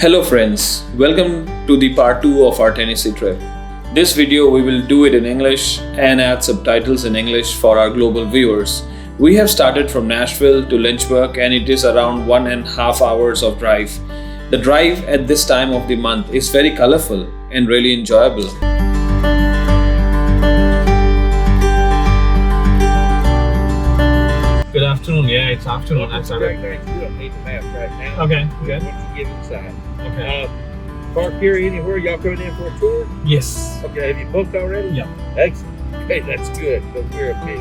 Hello friends, welcome to the part 2 of our Tennessee trip. This video we will do it in English and add subtitles in English for our global viewers. We have started from Nashville to Lynchburg and it is around 1.5 hours of drive. The drive at this time of the month is very colorful and really enjoyable. Good afternoon. Yeah, it's afternoon. I'm sorry. You don't need the map right now. Okay, good. Once you get inside. Okay. Park here anywhere. Y'all coming in for a tour? Yes. Okay, have you booked already? Yeah. Excellent. Okay, that's good. Because we're okay.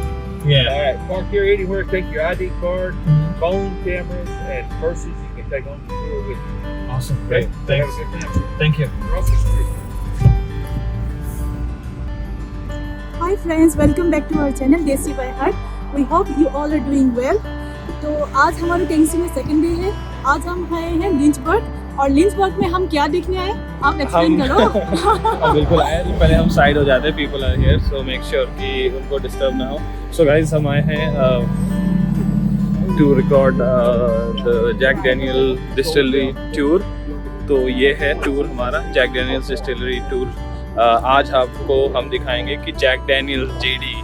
Yeah. All right, park here anywhere. Take your ID card, phone, cameras, and purses you can take on the tour with you. Awesome. Great. Okay? Thanks. Have a good time. Thank you. Cross the street. Hi friends, welcome back to our channel Deshi by Heart. We hope you all are doing well. तो आज हमारे Tennessee में second day है. आज हम आए हैं Lynchburg और लिंचबर्ग में हम क्या देखने आए? आप एक्सप्लेन करो. बिल्कुल आए तो पहले हम साइड हो जाते हैं. People are here so make sure कि उनको डिस्टर्ब ना हो. सो गाइस हम आए हैं to record the Jack Daniel distillery tour. तो ये है टूर हमारा जैक डैनियल डिस्टिलरी टूर. आज आपको हम दिखाएंगे कि जैक डैनियल जेडी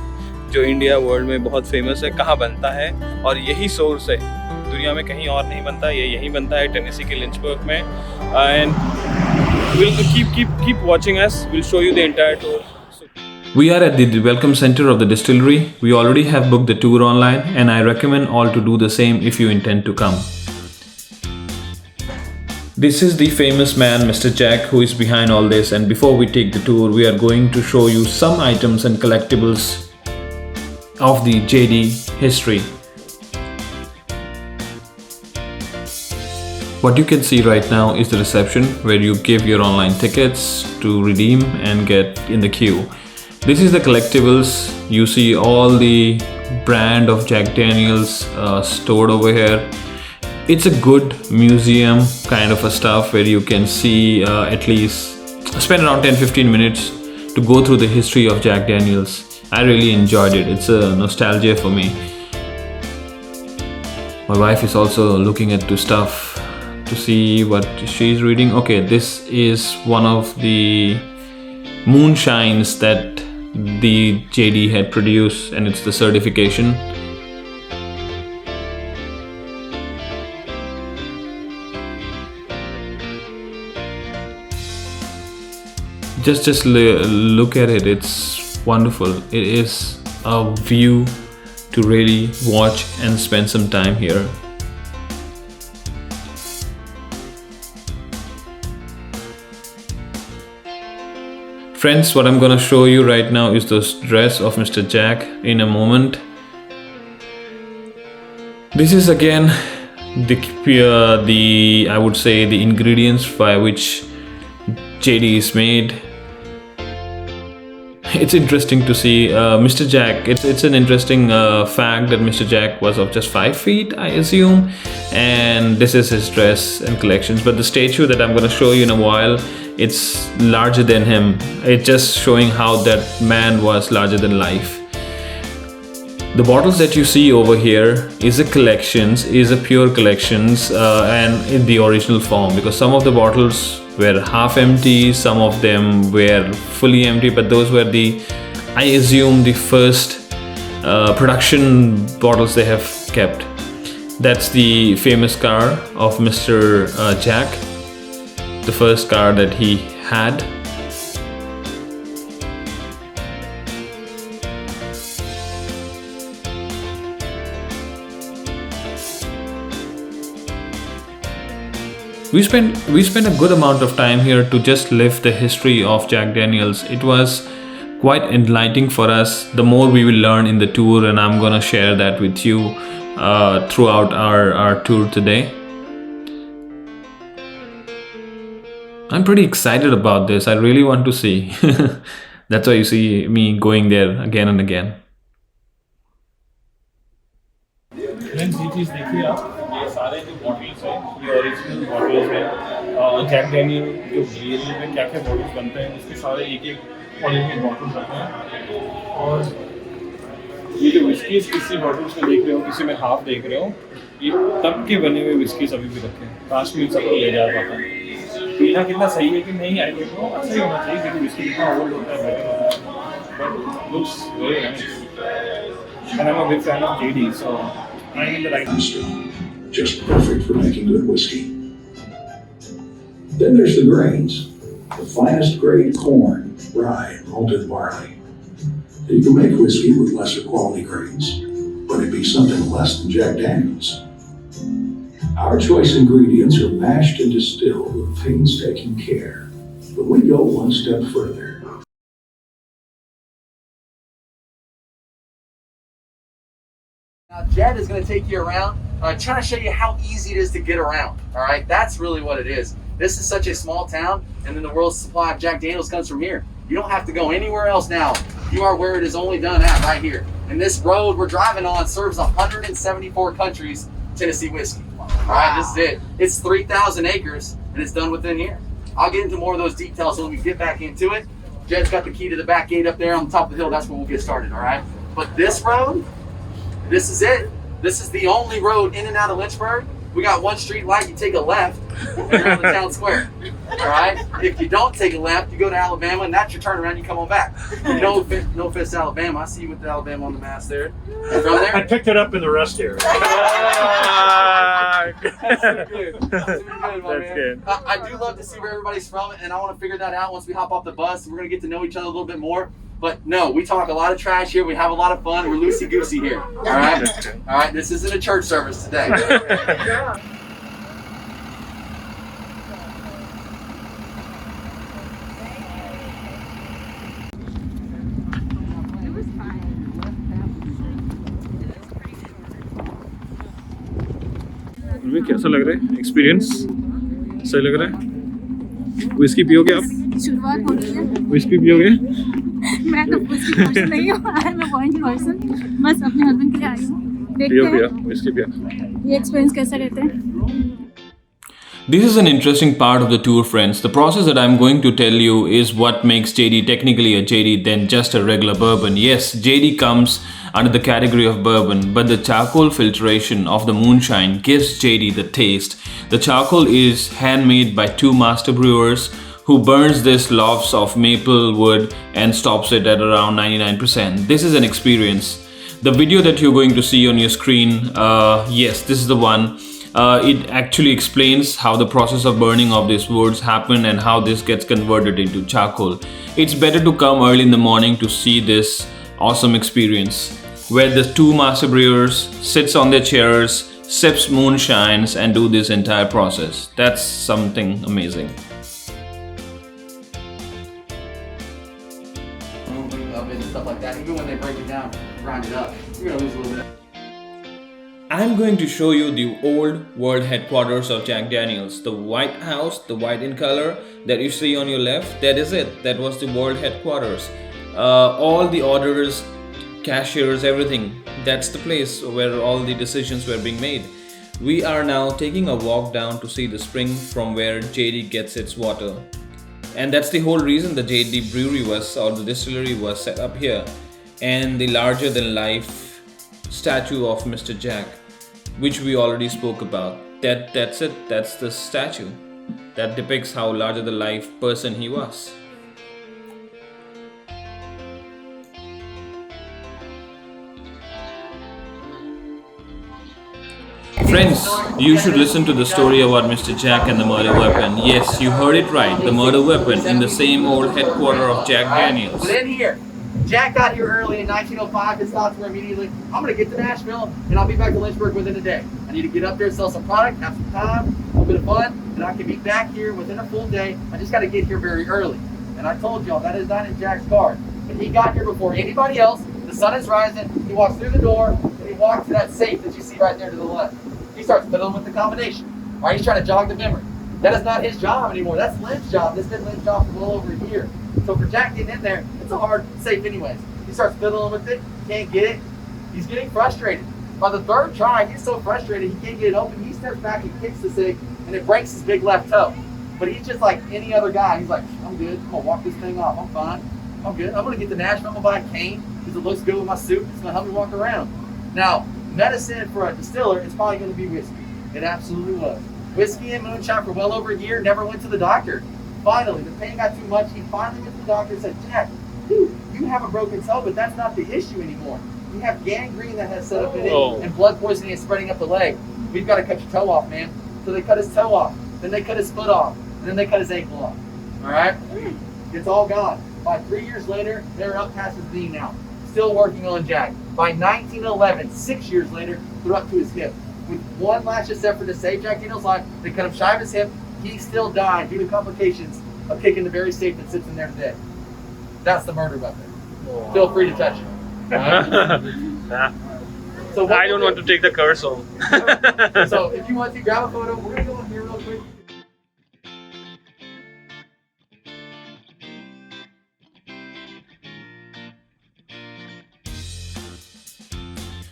जो इंडिया वर्ल्ड में बहुत फेमस है कहाँ बनता है और यही सोर्स है. दुनिया में कहीं और नहीं बनता, ये यहीं बनता है टेनेसी के लिंचबर्ग में. And we'll keep watching us. We'll show you the entire tour. We are at the welcome center of the distillery. We already have booked the tour online and I recommend all to do the same if you intend to come. This is the famous man Mr. Jack who is behind all this, and before we take the tour we are going to show you some items and collectibles of the JD history. What you can see right now is the reception where you give your online tickets to redeem and get in the queue. This is the collectibles. You see all the brand of Jack Daniels stored over here. It's a good museum kind of a stuff where you can see at least spend around 10-15 minutes to go through the history of Jack Daniels. I really enjoyed it. It's a nostalgia for me. My wife is also looking at the stuff to see what she's reading. Okay, this is one of the moonshines that the JD had produced and it's the certification. Just look at it. It's wonderful. It is a view to really watch and spend some time here. Friends, what I'm gonna show you right now is the dress of Mr. Jack in a moment. This is again the I would say the ingredients by which JD is made. It's interesting to see Mr. Jack. It's an interesting fact that Mr. Jack was of just 5 feet, I assume, and this is his dress and collections. But the statue that I'm going to show you in a while, it's larger than him. It's just showing how that man was larger than life. The bottles that you see over here is a pure collections and in the original form, because some of the bottles were half empty, some of them were fully empty, but those were I assume the first production bottles they have kept. That's the famous car of Mr. Jack, the first car that he had. We spent a good amount of time here to just live the history of Jack Daniels. It was quite enlightening for us. The more we will learn in the tour, and I'm gonna share that with you throughout our tour today. I'm pretty excited about this. I really want to see. That's why you see me going there again and again. Friends ये चीज़ देखिए आप. ये सारे जो bottles हैं ये original bottles हैं. Jack Daniel जो रियल में क्या क्या बॉटल्स बनते हैं उसके सारे एक ओरिजिनल बॉटल्स रखते हैं. और ये जो विस्कीज किसी बॉटल्स में देख रहे हो, किसी में हाफ देख रहे हो, ये तब के बने हुए विस्कीज अभी भी रखे हैं. काश में सब ले जा पाता है. पीना कितना सही है कि नहीं आई डोंट नो अच्छा ही होना चाहिए क्योंकि विस्की कितना ओल्ड होता है better होता है but looks very nice and I'm a big fan of JD so I'm in the right just perfect for making good whiskey. Then there's the grains, the finest grade corn, rye, malted barley. You can make whiskey with lesser quality grains, but it'd be something less than Jack Daniel's. Our choice ingredients are mashed and distilled with painstaking care, but we go one step further. Now Jed is going to take you around, trying to show you how easy it is to get around. All right, that's really what it is. This is such a small town, and then the world's supply of Jack Daniel's comes from here. You don't have to go anywhere else now. You are where it is only done at, right here. And this road we're driving on serves 174 countries Tennessee whiskey. All right, this is it. It's 3,000 acres, and it's done within here. I'll get into more of those details when we get back into it. Jed's got the key to the back gate up there on the top of the hill. That's where we'll get started, all right? But this road, this is it. This is the only road in and out of Lynchburg. We got one street light, you take a left, and you're on the town square. All right? If you don't take a left, you go to Alabama, and that's your turnaround, you come on back. No offense to Alabama. I see you with the Alabama on the mask there. And from there, I picked it up in the rest area. that's too good. That's too good, my That's man. good. I do love to see where everybody's from, and I want to figure that out once we hop off the bus. We're going to get to know each other a little bit more. But no, we talk a lot of trash here. We have a lot of fun. We're loosey-goosey here. All right? All right, this isn't a church service today. कैसा लग रहा है experience सही लग रहा है whisky पियोगे आप शुरुआत हो रही है विस्की पियोगे मैं तो उसकी पर्सन नहीं हूँ I am a point person बस अपने हस्बैंड के लिए आई हूँ देखते हैं विस्की पियो ये एक्सपीरियंस कैसा रहता है This is an interesting part of the tour, friends. The process that I'm going to tell you is what makes JD technically a JD than just a regular bourbon. Yes, JD comes under the category of bourbon, but the charcoal filtration of the moonshine gives JD the taste. The charcoal is handmade by two master brewers who burns this logs of maple wood and stops it at around 99%. This is an experience. The video that you're going to see on your screen, yes, this is the one. It actually explains how the process of burning of these woods happen and how this gets converted into charcoal. It's better to come early in the morning to see this awesome experience where the two master brewers sits on their chairs, sips moonshines and do this entire process. That's something amazing. And stuff like that. Even when they break it down, grind it up, you're gonna lose a little bit. I'm going to show you the old world headquarters of Jack Daniel's. The white house, the white in color that you see on your left, that is it. That was the world headquarters. All the orders, cashiers, everything. That's the place where all the decisions were being made. We are now taking a walk down to see the spring from where JD gets its water. And that's the whole reason the JD brewery or the distillery was set up here. And the larger than life statue of Mr. Jack, which we already spoke about. That's it. That's the statue that depicts how larger than life person he was. Friends, you should listen to the story about Mr. Jack and the murder weapon. Yes, you heard it right. The murder weapon in the same old headquarters of Jack Daniel's. But in here, Jack got here early in 1905. His thoughts were immediately, I'm going to get to Nashville and I'll be back to Lynchburg within a day. I need to get up there, sell some product, have some time, a little bit of fun, and I can be back here within a full day. I just got to get here very early. And I told y'all, that is not in Jack's card. But he got here before anybody else. The sun is rising. He walks through the door and he walks to that safe that you see right there to the left. He starts fiddling with the combination. All right, he's trying to jog the memory. That is not his job anymore. That's Lynn's job. This been Lynn's job from all over here. So for Jack getting in there, it's a hard safe anyways. He starts fiddling with it, can't get it. He's getting frustrated. By the third try, he's so frustrated he can't get it open. He steps back and kicks the sig, and it breaks his big left toe. But he's just like any other guy. He's like, I'm good. I'm gonna walk this thing off. I'm fine. I'm good. I'm gonna get to Nashville. I'm gonna buy a cane because it looks good with my suit. It's gonna help me walk around. Now, medicine for a distiller is probably gonna be whiskey. It absolutely was. whiskey and moonshine for well over a year, never went to the doctor. Finally, the pain got too much. He finally went to the doctor and said, Jack, dude, you have a broken toe, but that's not the issue anymore. You have gangrene that has set up in it, and blood poisoning is spreading up the leg. We've got to cut your toe off, man. So they cut his toe off, then they cut his foot off, and then they cut his ankle off. All right? It's all gone. By 3 years later, they're up past his knee now. Still working on Jack. By 1911, 6 years later, they're up to his hip. With one last effort to save Jack Daniel's life, they cut him shy of his hip. He still died due to complications of kicking the very safe that sits in there today. That's the murder weapon. Feel free to touch it. Right? So I don't want to take the curse home. So if you want to grab a photo, we're going to go in here real quick.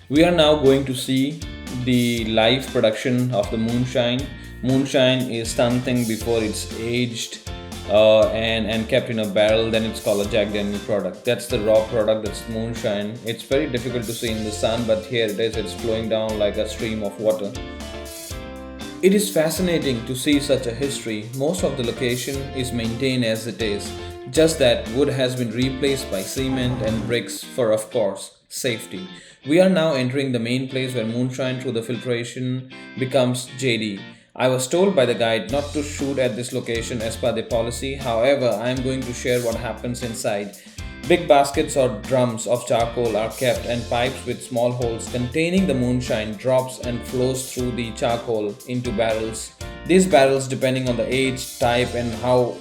We are now going to see the live production of the moonshine. Moonshine is something before it's aged and kept in a barrel, then it's called a Jack Daniel product. That's the raw product, that's moonshine. It's very difficult to see in the sun, but here it is, it's flowing down like a stream of water. It is fascinating to see such a history. Most of the location is maintained as it is, just that wood has been replaced by cement and bricks for, of course, safety. We are now entering the main place where moonshine through the filtration becomes JD. I was told by the guide not to shoot at this location as per the policy. However, I am going to share what happens inside. Big baskets or drums of charcoal are kept, and pipes with small holes containing the moonshine drops and flows through the charcoal into barrels. These barrels, depending on the age, type, and how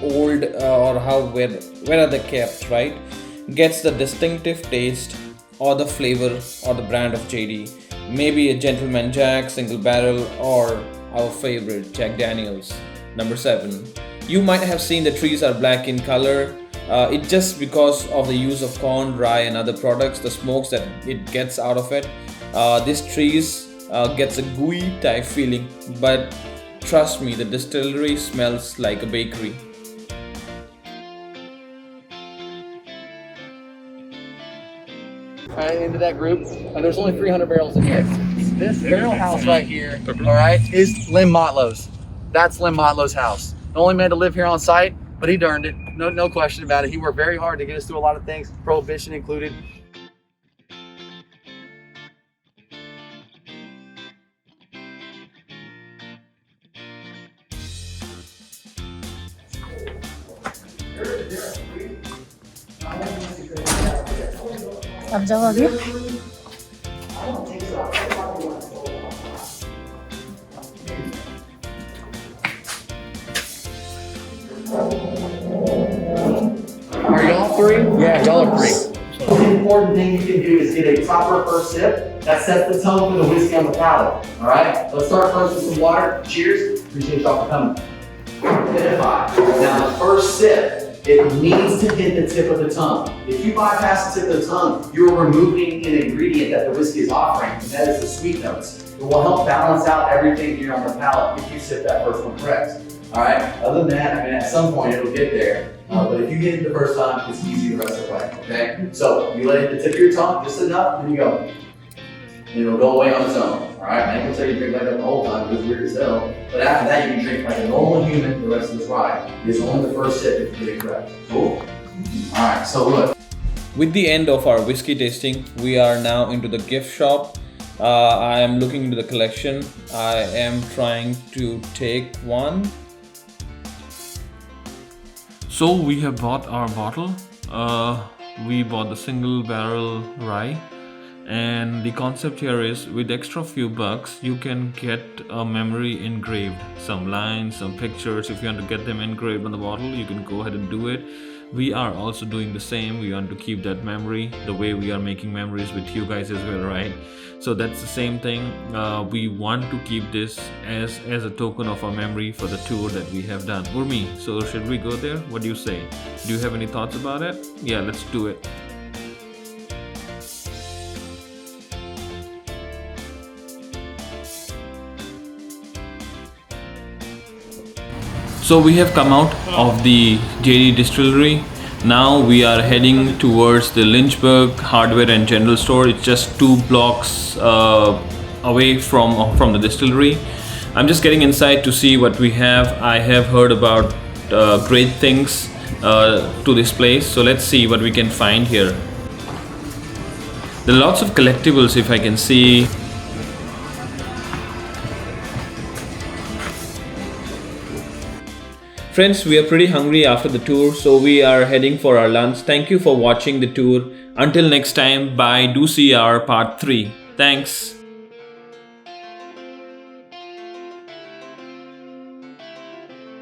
old or where are they kept, right, gets the distinctive taste or the flavor or the brand of JD. Maybe a Gentleman Jack, single barrel, or our favorite Jack Daniels. Number 7. You might have seen the trees are black in color. It just because of the use of corn, rye and other products, the smokes that it gets out of it. This trees gets a gooey type feeling, but trust me, the distillery smells like a bakery. Right into that group, and there's only 300 barrels in here. This barrel house right here, all right, is Lynn Motlow's. That's Lynn Motlow's house. The only man to live here on site, but he earned it. No question about it. He worked very hard to get us through a lot of things, prohibition included. अब जाओ आगे। Are y'all free? Yeah, y'all are free. The important thing you can do is get a proper first sip that sets the tone for the whiskey on the palate. All right, let's start first with some water. Cheers. Appreciate y'all for coming. Now the first sip, it needs to hit the tip of the tongue. If you bypass the tip of the tongue, you are removing an ingredient that the whiskey is offering, and that is the sweet notes. It will help balance out everything here on the palate if you sip that first one correct. All right. Other than that, I mean, at some point it'll get there. But if you get it the first time, it's easy the rest of the way. Okay. So you let it hit the tip of your tongue just enough, and you go. And it'll go away on its own. All right. I ain't gonna tell you to drink like that the whole time because it's weird as hell. But after that, you can drink like a normal human the rest of this ride. It's only the first sip if you get it correct. Cool. All right. So look. With the end of our whiskey tasting, we are now into the gift shop. I am looking into the collection. I am trying to take one. So we have bought our bottle. We bought the single barrel rye, and the concept here is with extra few bucks you can get a memory engraved, some lines, some pictures. If you want to get them engraved on the bottle, you can go ahead and do it. We are also doing the same. We want to keep that memory the way we are making memories with you guys as well, right? So that's the same thing. We want to keep this as a token of our memory for the tour that we have done. Urmi, so should we go there? What do you say? Do you have any thoughts about it? Yeah, let's do it. So we have come out of the JD Distillery. Now we are heading towards the Lynchburg hardware and general store. It's just 2 blocks away from the distillery. I'm just getting inside to see what we have. I have heard about great things to this place, so let's see what we can find here. There are lots of collectibles, if I can see. Friends, we are pretty hungry after the tour, so we are heading for our lunch. Thank you for watching the tour. Until next time, bye. Do see our part 3. Thanks.